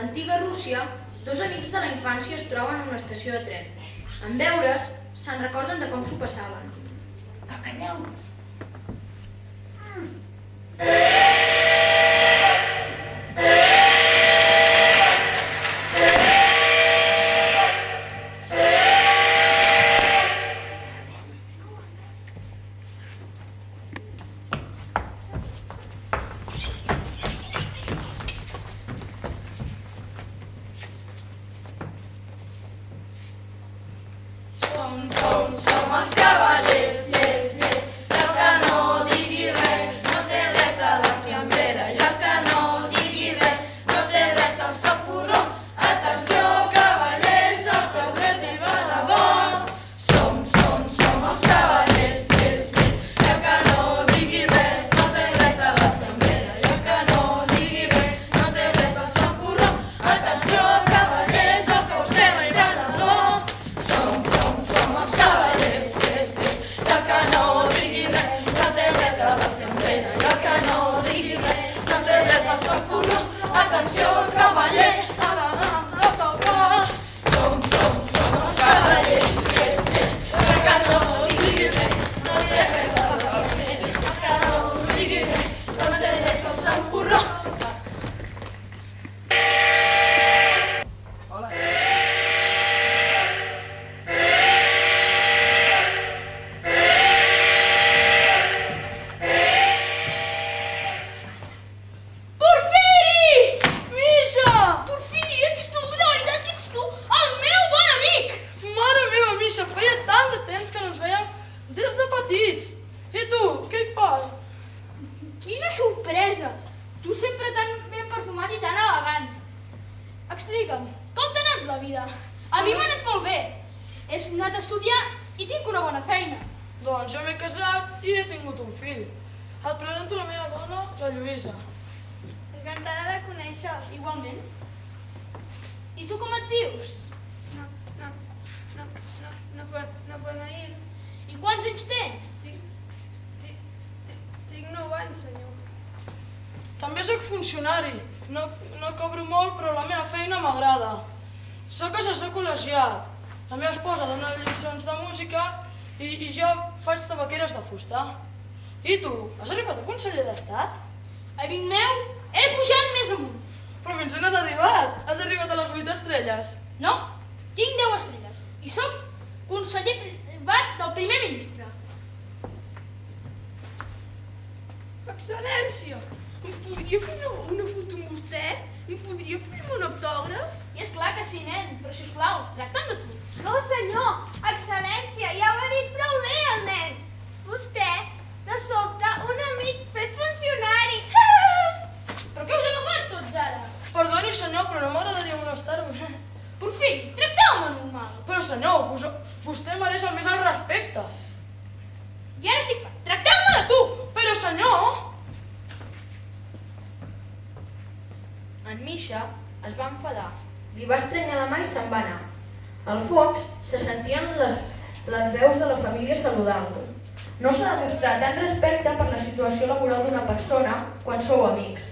l'antiga Rússia, dos amics de la infància es troben en una estació de tren. En veure's, se'n recorden de com s'ho passaven. Que calleu! Som els cavallers, llest, llest, i el que no digui res, no té res a la fiambera, i el que no digui res, no té res al seu porró. Atenció, cavallers, el peu dret i va de bo. Som els cavallers, llest, llest, i el que no digui res, no té res a la fiambera, i el que no digui res, no té res al seu porró. Atenció, cavallers, el peu esquerre i va de bo. Som els cavallers, llest, llest, i el que no digui res, no té res a la fiambrera, i el que no digui res, no té res al seu forró. Atenció, cavallers, tot el cos. Som els cavallers, llest, llest, i el que no digui res, no té res a la fiambrera, i el que no digui res, no té res al seu forró. Quina sorpresa! Tu sempre tan ben perfumat i tan elegant. Explica'm, com t'ha anat la vida? A mi m'ha anat molt bé. He anat a estudiar i tinc una bona feina. Doncs jo m'he casat i he tingut un fill. Et presento la meva dona, la Lluïsa. Encantada de conèixer. Igualment. I tu com et dius? No beneir. I quants anys tens? Tinc 9 anys, senyor. També sóc funcionari. No cobro molt, però la meva feina m'agrada. Sóc assessor col·legiat. La meva esposa dona lliçons de música i jo faig tabaqueres de fusta. I tu, has arribat a conseller d'Estat? Amic meu, he pujat més amunt. Però fins on has arribat? Has arribat a les 8 estrelles. No, tinc 10 estrelles i sóc conseller privat del primer ministre. Excel·lència, em podria fer una foto amb vostè? Em podria fer un autògraf? I és clar que sí, nen, però sisplau, tracta'm de tu. No, senyor, excel·lència, ja ho ha dit prou bé el nen. Vostè, de sobte, un amic fet funcionari. Però què us ha agafat tots ara? Perdoni, senyor, però no m'agradaria molestar-vos. Porfiri, tracteu-me normal. Però, senyor, vostè mereix el més alt respecte. I ara estic fart, tracteu-me de tu. Però, senyor... En Misha es va enfadar, li va estrenyar la mà i se'n va anar. Al fons se sentien les veus de la família saludant-lo. No s'ha de mostrar tant respecte per la situació laboral d'una persona quan sou amics.